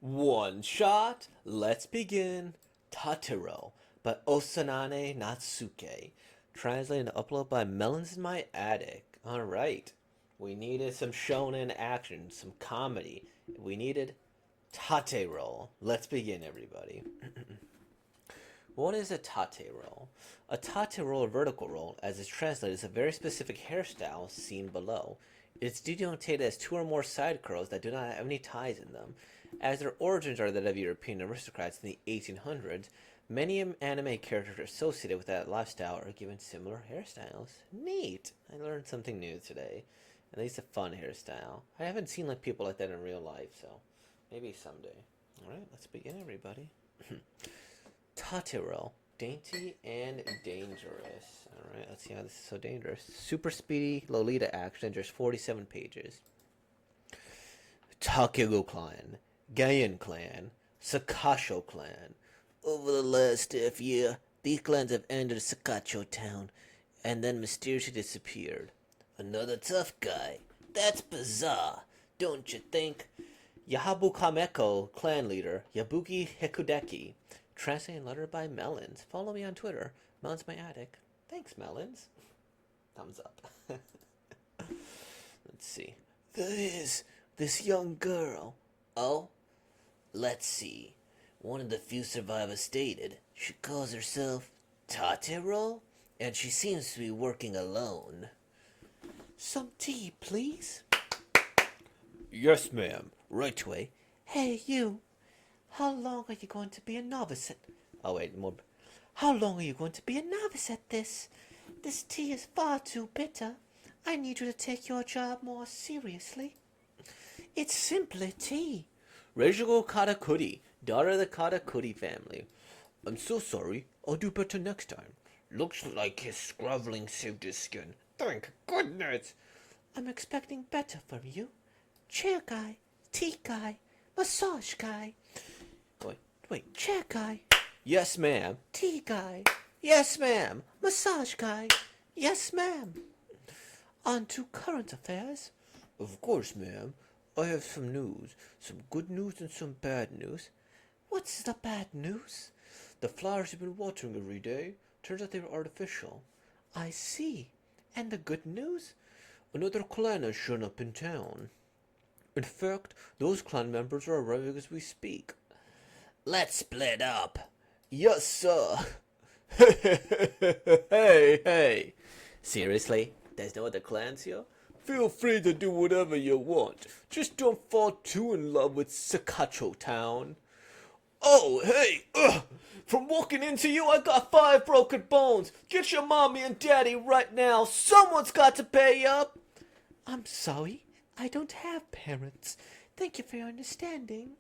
One shot, let's begin. Tatero by Osanane Natsuke. Translated and uploaded by Melons in My Attic. Alright. We needed some shonen action, some comedy. We needed Tate roll. Let's begin, everybody. What is a tate roll? A tate roll or vertical roll, as it's translated, is a very specific hairstyle seen below. It's denoted as two or more side curls that do not have any ties in them. As their origins are that of European aristocrats in the 1800s, many anime characters associated with that lifestyle are given similar hairstyles. Neat! I learned something new today. At least a fun hairstyle. I haven't seen like people like that in real life, so maybe someday. Alright, let's begin, everybody. Tatero, dainty and dangerous. Alright, let's see how this is so dangerous. Super speedy Lolita action, just 47 pages. Takego clan, Gaian clan, Sakacho clan. Over the last half year, these clans have entered Sakacho town and then mysteriously disappeared. Another tough guy. That's bizarre, don't you think? Yahabu Kameko clan leader, Yabuki Hikudeki. Translated letter by Melons. Follow me on Twitter. Melons My Attic. Thanks, Melons. Thumbs up. Let's see. There is this young girl. Oh? Let's see. One of the few survivors stated she calls herself Tatero, and she seems to be working alone. Some tea, please? Yes, ma'am. Right away. Hey, you. How long are you going to be a novice at... Oh, wait, more... How long are you going to be a novice at this? This tea is far too bitter. I need you to take your job more seriously. It's simply tea. Reijigo Katakuri, daughter of the Katakuri family. I'm so sorry. I'll do better next time. Looks like his scrabbling saved his skin. Thank goodness. I'm expecting better from you. Chair guy, tea guy, massage guy. Wait, chair guy. Yes, ma'am. Tea guy. Yes, ma'am. Massage guy. Yes, ma'am. On to current affairs. Of course, ma'am. I have some news. Some good news and some bad news. What's the bad news? The flowers you've been watering every day. Turns out they were artificial. I see. And the good news? Another clan has shown up in town. In fact, those clan members are arriving as we speak. Let's split up. Yes, sir. Hey. Seriously? There's no other clans here? Feel free to do whatever you want. Just don't fall too in love with Sakacho Town. Oh, hey! From walking into you, I got 5 broken bones. Get your mommy and daddy right now. Someone's got to pay up. I'm sorry. I don't have parents. Thank you for your understanding.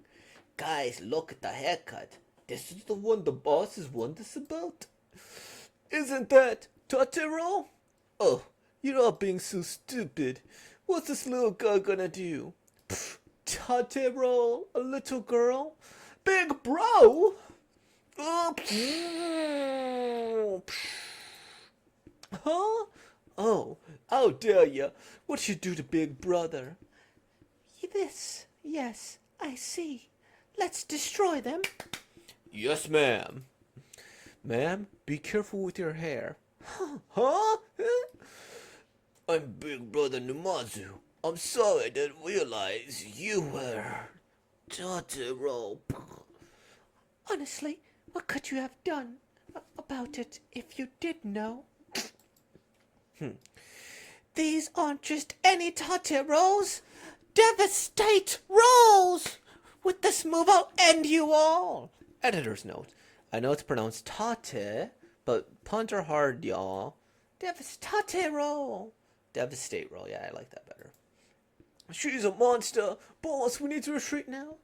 Guys, look at the haircut. This is the one the bosses warned us about. Isn't that Tatero? Oh, you're all being so stupid. What's this little girl gonna do? Pfft, Tatero, a little girl? Big bro? Huh? Oh, how dare you? What'd you do to Big Brother? This, yes, I see. Let's destroy them. Yes, ma'am. Ma'am, be careful with your hair. Huh? I'm Big Brother Numazu. I'm sorry I didn't realize you were Tatero. Honestly, what could you have done about it if you did know? These aren't just any Tate rolls. Devastate rolls! With this move, I'll end you all. Editor's note. I know it's pronounced Tate, but puns are hard, y'all. Devastate roll. Devastate roll. Yeah, I like that better. She's a monster. Boss, we need to retreat now.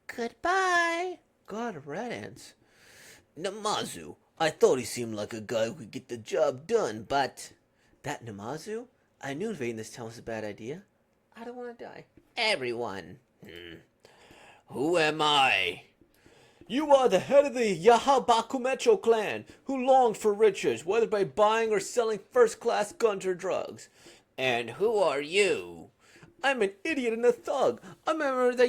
Goodbye. God, red ants. Namazu. I thought he seemed like a guy who could get the job done, but... That Namazu? I knew invading this town was a bad idea. I don't want to die. Everyone. Who am I? You are the head of the Yahabakumecho clan, who longed for riches, whether by buying or selling first-class guns or drugs. And who are you? I'm an idiot and a thug. I'm a member of the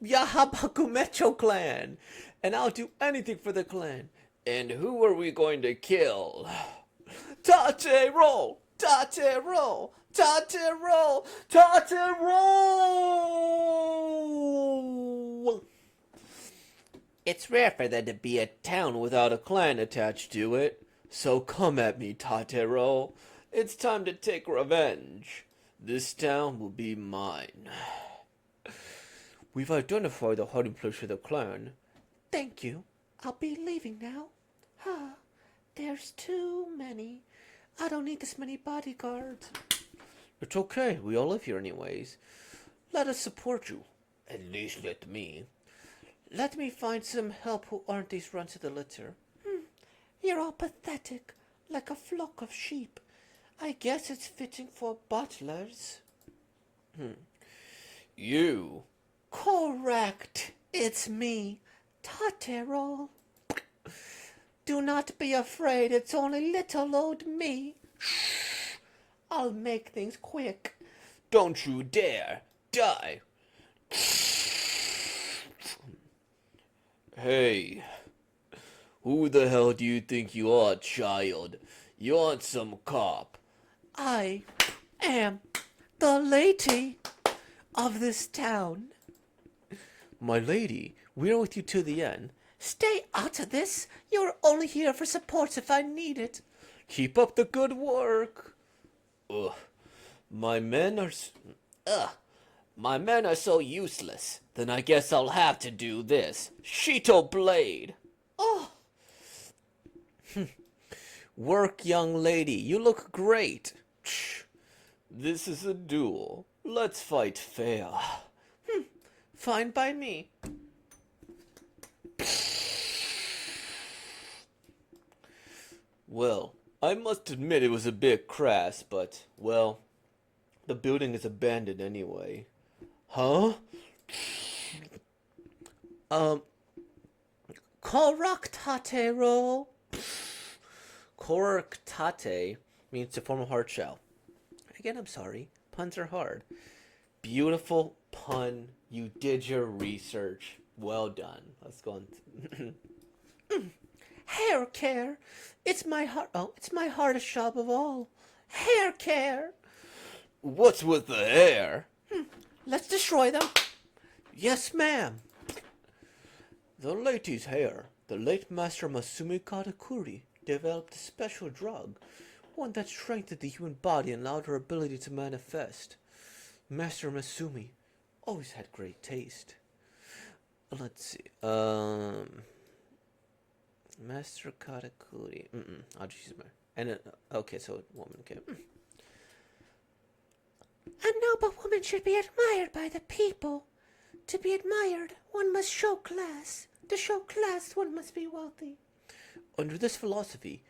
Yahabakumecho clan, and I'll do anything for the clan. And who are we going to kill? Tate roll! Tate roll! Tate roll! Tate roll! It's rare for there to be a town without a clan attached to it. So come at me, Tatero. It's time to take revenge. This town will be mine. We've identified the hiding place for the clan. Thank you. I'll be leaving now. There's too many. I don't need this many bodyguards. It's okay. We all live here anyways. Let us support you. At least let me. Let me find some help who aren't these runs of the litter. You're all pathetic, like a flock of sheep. I guess it's fitting for butlers. You. Correct. It's me, Tatero. Do not be afraid. It's only little old me. Shh. I'll make things quick. Don't you dare. Die. Hey, who the hell do you think you are, child? You aren't some cop. I am the lady of this town. My lady, we're with you to the end. Stay out of this. You're only here for support if I need it. Keep up the good work. Ugh, my men are so useless. Then I guess I'll have to do this. Shito blade. Oh. Work, young lady. You look great. This is a duel. Let's fight fair. Fine by me. Well, I must admit it was a bit crass, but, well, the building is abandoned anyway. Huh? Koraktatero. Koraktate means to form a hard shell. Again, I'm sorry. Puns are hard. Beautiful pun. You did your research. Well done. Let's go on. Hair care. It's my hardest job of all. Hair care. What's with the hair? Let's destroy them. Yes, ma'am. The lady's hair. The late Master Masumi Katakuri developed a special drug, one that strengthened the human body and allowed her ability to manifest. Master Masumi always had great taste. Let's see. Master Katakuri. I'll just use my. And okay, so a woman. Okay. A noble woman should be admired by the people. To be admired, one must show class. To show class, one must be wealthy. Under this philosophy,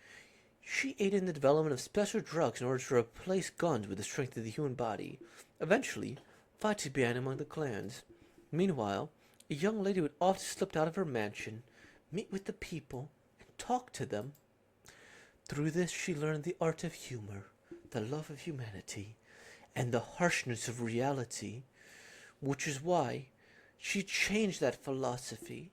she aided in the development of special drugs in order to replace guns with the strength of the human body. Eventually, fights began among the clans. Meanwhile, a young lady would often slip out of her mansion, meet with the people, and talk to them. Through this, she learned the art of humor, the love of humanity, and the harshness of reality, which is why she changed that philosophy.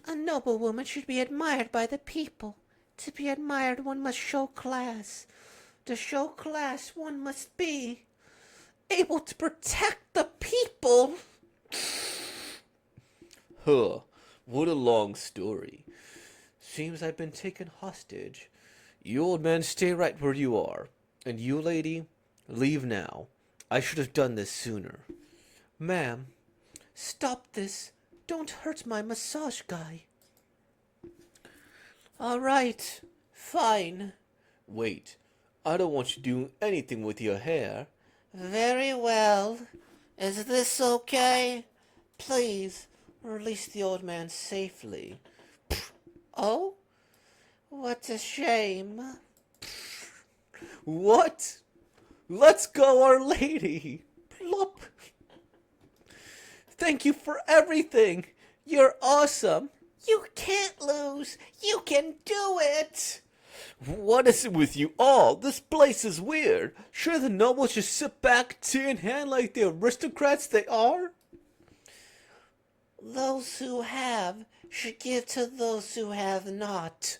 A noble woman should be admired by the people. To be admired, one must show class. To show class, one must be able to protect the people. What a long story. Seems I've been taken hostage. You old man, stay right where you are. And you, lady, leave now. I should have done this sooner. Ma'am, stop this. Don't hurt my massage guy. All right, fine. Wait, I don't want you doing anything with your hair. Very well. Is this okay? Please, release the old man safely. Oh? What a shame. What? Let's go, Our Lady. Plop. Thank you for everything. You're awesome. You can't lose. You can do it. What is it with you all? This place is weird. Sure, the nobles just sit back, tea in hand like the aristocrats they are? Those who have should give to those who have not.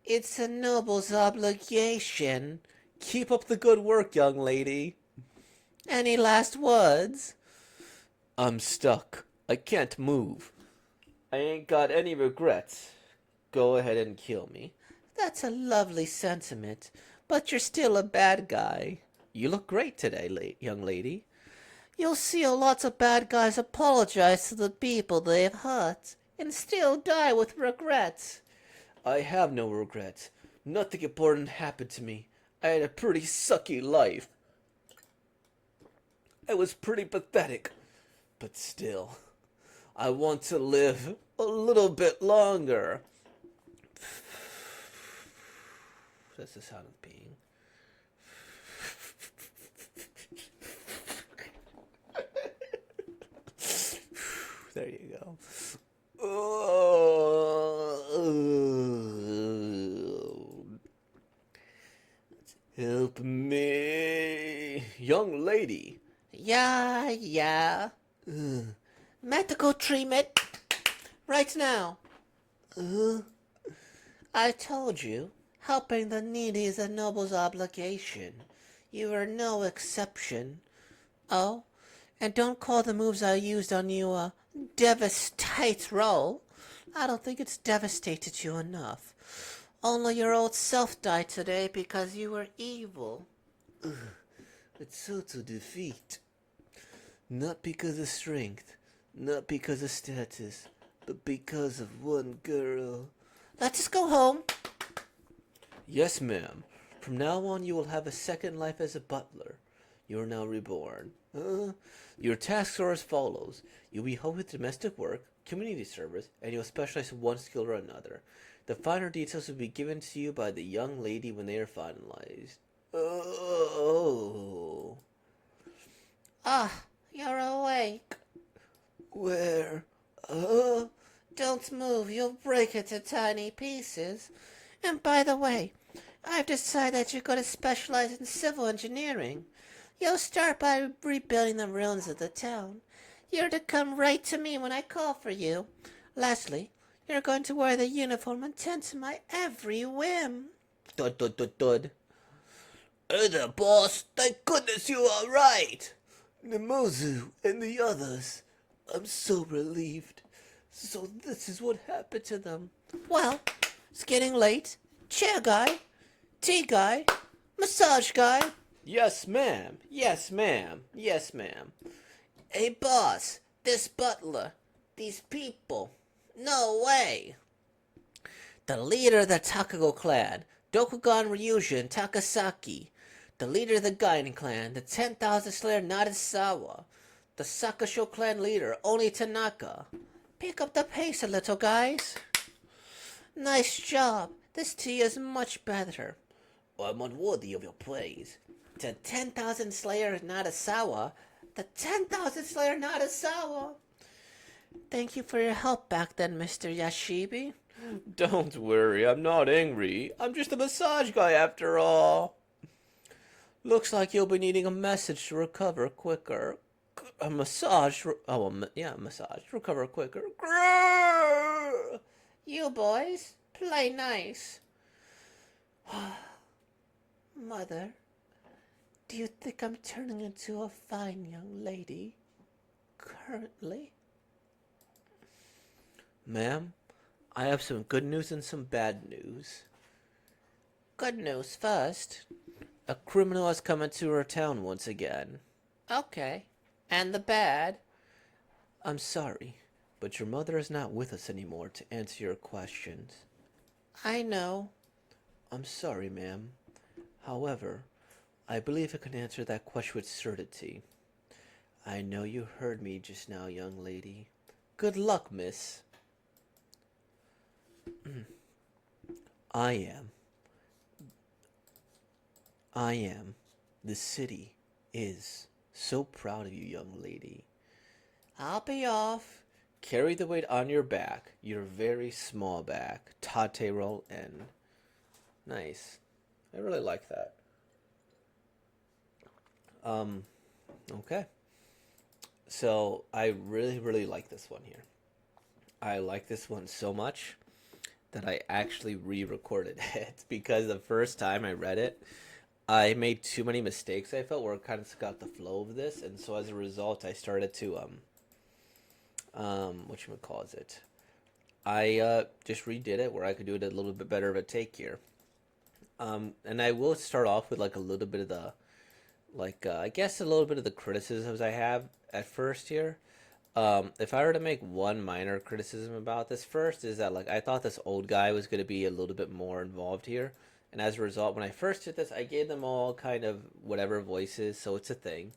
It's a noble's obligation. Keep up the good work, young lady. Any last words? I'm stuck. I can't move. I ain't got any regrets. Go ahead and kill me. That's a lovely sentiment, but you're still a bad guy. You look great today, young lady. You'll see a lot of bad guys apologize to the people they've hurt and still die with regrets. I have no regrets. Nothing important happened to me. I had a pretty sucky life. I was pretty pathetic. But still, I want to live a little bit longer. That's the sound of peeing. There you go. Oh. Help me. Young lady. Yeah. Medical treatment. Right now. I told you, helping the needy is a noble's obligation. You are no exception. Oh, and don't call the moves I used on you a devastate roll. I don't think it's devastated you enough. Only your old self died today because you were evil. It's total defeat. Not because of strength, not because of status, but because of one girl. Let us go home. Yes, ma'am. From now on, you will have a second life as a butler. You are now reborn. Your tasks are as follows. You'll be helped with domestic work, community service, and you'll specialize in one skill or another. The finer details will be given to you by the young lady when they are finalized. Oh. Ah, you're awake. Where? Don't move, you'll break it to tiny pieces. And by the way, I've decided that you're going to specialize in civil engineering. You'll start by rebuilding the ruins of the town. You're to come right to me when I call for you. Lastly, you're going to wear the uniform and tend to my every whim. Dud, dud, dud, dud. Hey there, boss. Thank goodness you are right. Nemozu and the others. I'm so relieved. So this is what happened to them. Well, it's getting late. Chair guy, tea guy, massage guy. Yes, ma'am. Yes, ma'am. Yes, ma'am. Hey, boss. This butler. These people. No way. The leader of the Takago clan, Dokugan Ryujin Takasaki. The leader of the Gaiden clan, the 10,000 Slayer Narisawa. The Sakasho clan leader, Oni Tanaka. Pick up the pace a little, guys. Nice job. This tea is much better. I'm unworthy of your praise. The 10,000 Slayer Narisawa. The 10,000 Slayer Narisawa. Thank you for your help back then, Mr. Yashibi. Don't worry, I'm not angry. I'm just a massage guy after all. Looks like you'll be needing a message to recover quicker. A massage. Massage. Recover quicker. Grrr! You boys, play nice. Mother, do you think I'm turning into a fine young lady currently? Ma'am, I have some good news and some bad news. Good news first. A criminal has come into our town once again. Okay. And the bad? I'm sorry, but your mother is not with us anymore to answer your questions. I know. I'm sorry, ma'am. However, I believe I can answer that question with certainty. I know you heard me just now, young lady. Good luck, miss. I am. The city is so proud of you, young lady. I'll be off. Carry the weight on your back, your very small back. Tate roll in. Nice. I really like that. Um, okay. So I really, really like this one here. I like this one so much that I actually re-recorded it because the first time I read it, I made too many mistakes. I felt where it kind of got the flow of this, and so as a result, I started to what you calls it. I just redid it where I could do it a little bit better of a take here. And I will start off with like a little bit of the I guess a little bit of the criticisms I have at first here. If I were to make one minor criticism about this first is that like I thought this old guy was going to be a little bit more involved here, and as a result, when I first did this, I gave them all kind of whatever voices, so it's a thing.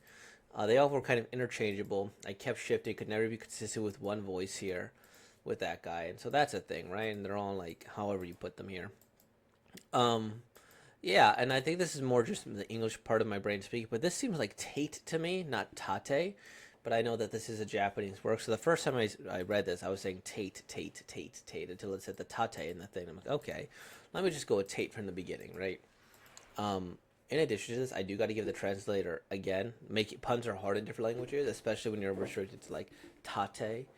They all were kind of interchangeable. I kept shifting, could never be consistent with one voice here with that guy, and so that's a thing, right? And they're all like however you put them here. Um, yeah, and I think this is more just the English part of my brain speaking, but this seems like Tate to me, not Tate. But I know that this is a Japanese work. So the first time I read this, I was saying Tate, Tate, Tate, Tate until it said the Tate in the thing. I'm like, okay, let me just go with Tate from the beginning, right? In addition to this, I do got to give the translator again. Make puns are hard in different languages, especially when you're restricted to like Tate.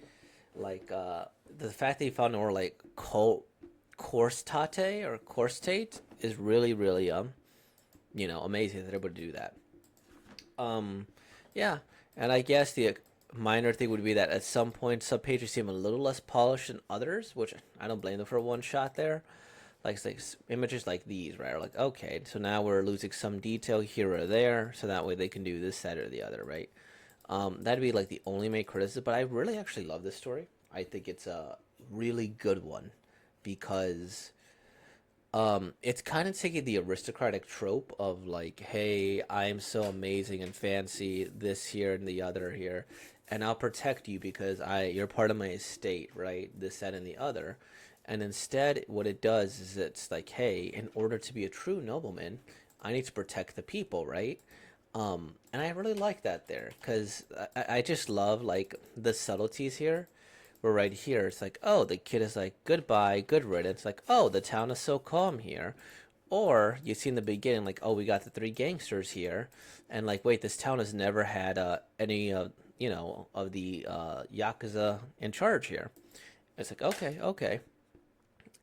Like the fact that you found more like course Tate or course Tate is really, really amazing that they're able to do that. Um, yeah, and I guess the minor thing would be that at some point some pages seem a little less polished than others, which I don't blame them for one shot there. Like images like these, right? Are like, okay, so now we're losing some detail here or there, so that way they can do this, that, or the other, right? That'd be like the only main criticism, but I really actually love this story. I think it's a really good one because it's kind of taking the aristocratic trope of like, hey, I'm so amazing and fancy, this here and the other here, and I'll protect you because you're part of my estate, right? This, that, and the other. And instead, what it does is it's like, hey, in order to be a true nobleman, I need to protect the people, right? And I really like that there because I just love like the subtleties here. Where right here, it's like, oh, the kid is like, goodbye, good riddance. Like, oh, the town is so calm here. Or you see in the beginning, like, oh, we got the three gangsters here, and like, wait, this town has never had any of the yakuza in charge here. It's like, okay, okay,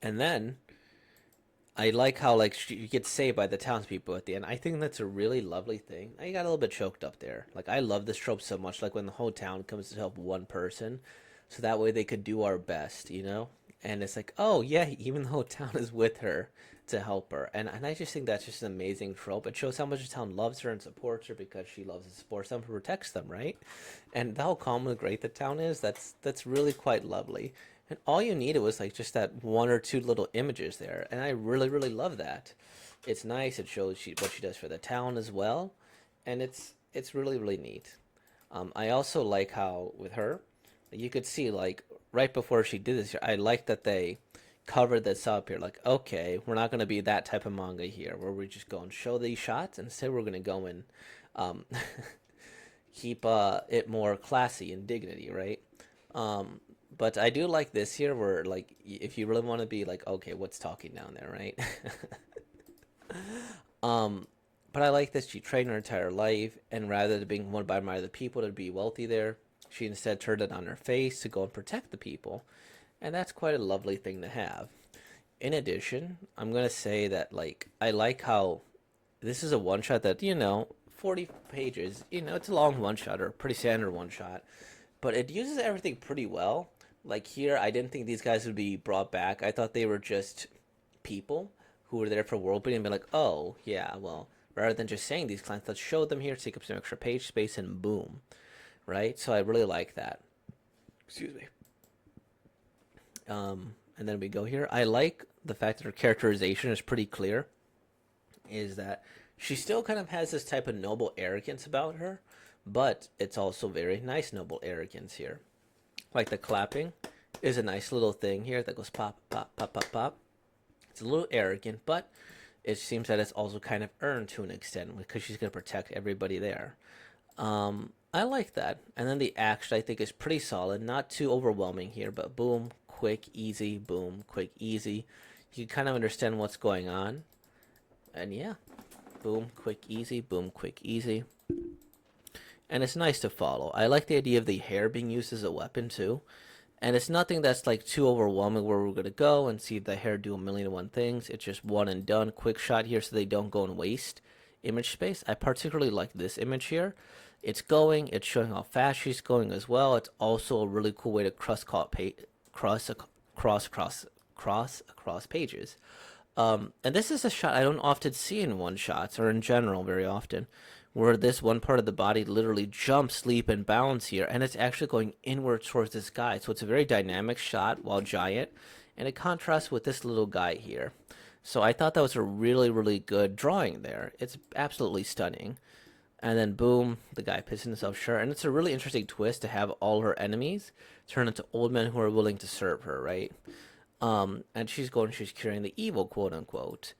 and then I like how like she gets saved by the townspeople at the end. I think that's a really lovely thing. I got a little bit choked up there. Like I love this trope so much. Like when the whole town comes to help one person, so that way they could do our best, you know. And it's like, oh yeah, even the whole town is with her to help her, and I just think that's just an amazing trope. It shows how much the town loves her and supports her because she loves and supports them, protects them, right? And how calm and great the town is. That's really quite lovely. And all you needed was like just that one or two little images there, and I really really love that. It's nice. It shows what she does for the town as well, and it's really really neat. I also like how with her, you could see like right before she did this, I like that they covered this up here. Like, okay, we're not gonna be that type of manga here, where we just go and show these shots. Instead, we're gonna go and um, keep it more classy and dignity, right? Um, but I do like this here where like if you really want to be like, okay, what's talking down there, right? um, but I like that she trained her entire life, and rather than being wanted by the people to be wealthy there, she instead turned it on her face to go and protect the people, and that's quite a lovely thing to have. In addition, I'm gonna say that like I like how this is a one shot that 40 pages. It's a long one shot or a pretty standard one shot, but it uses everything pretty well. Like here, I didn't think these guys would be brought back. I thought they were just people who were there for world building and be like, oh, yeah, well, rather than just saying these clients, let's show them here, take up some extra page space, and boom, right? So I really like that. Excuse me. And then we go here. I like the fact that her characterization is pretty clear, is that she still kind of has this type of noble arrogance about her, but it's also very nice noble arrogance here. Like the clapping is a nice little thing here that goes pop, pop, pop, pop, pop. It's a little arrogant, but it seems that it's also kind of earned to an extent because she's going to protect everybody there. I like that. And then the action I think is pretty solid, not too overwhelming here, but boom, quick, easy, boom, quick, easy. You can kind of understand what's going on. And yeah, boom, quick, easy, boom, quick, easy. And it's nice to follow. I like the idea of the hair being used as a weapon too. And it's nothing that's like too overwhelming where we're gonna go and see the hair do a million and one things. It's just one and done, quick shot here so they don't go and waste image space. I particularly like this image here. It's going, it's showing how fast she's going as well. It's also a really cool way to cross across pages. And this is a shot I don't often see in one shots or in general very often, where this one part of the body literally jumps, leap, and bounds here, and it's actually going inward towards this guy. So it's a very dynamic shot while giant, and it contrasts with this little guy here. So I thought that was a really, really good drawing there. It's absolutely stunning. And then boom, the guy pissing himself sure. And it's a really interesting twist to have all her enemies turn into old men who are willing to serve her, right? And she's curing the evil, quote unquote.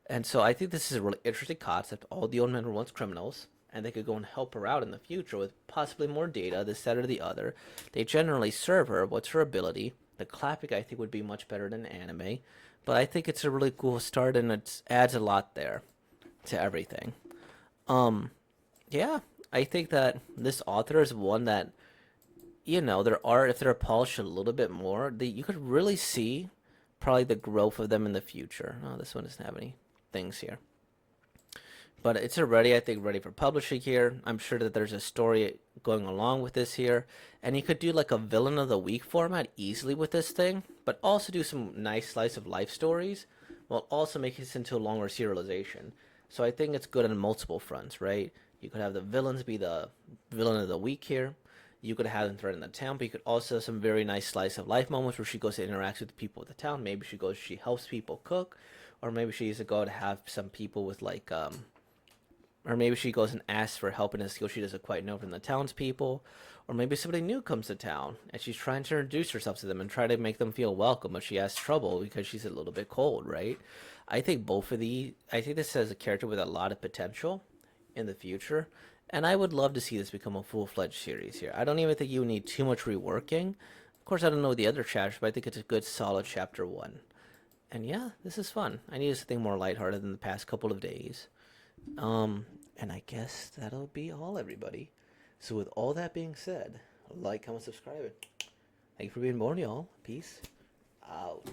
And so I think this is a really interesting concept. All the old men were once criminals, and they could go and help her out in the future with possibly more data, this, that, or the other. They generally serve her. What's her ability? The classic, I think, would be much better than anime. But I think it's a really cool start, and it adds a lot there to everything. Um, yeah, I think that this author is one that, there are, if they're polished a little bit more, you could really see probably the growth of them in the future. Oh, this one doesn't have any things here. But it's already, I think, ready for publishing here. I'm sure that there's a story going along with this here. And you could do like a villain of the week format easily with this thing, but also do some nice slice of life stories while also making this into a longer serialization. So I think it's good on multiple fronts, right? You could have the villains be the villain of the week here. You could have them threaten the town, but you could also have some very nice slice of life moments where she goes to interact with the people of the town. Maybe she helps people cook, or maybe she used to go to have some people with like or maybe she goes and asks for help in a skill she doesn't quite know from the townspeople, or maybe somebody new comes to town and she's trying to introduce herself to them and try to make them feel welcome, but she has trouble because she's a little bit cold, right? I think this has a character with a lot of potential in the future, and I would love to see this become a full-fledged series here. I don't even think you need too much reworking. Of course, I don't know the other chapters, but I think it's a good, solid chapter one. And yeah, this is fun. I needed something more lighthearted than the past couple of days. And I guess that'll be all, everybody. So with all that being said, like, comment, subscribe. Thank you for being born, y'all. Peace out.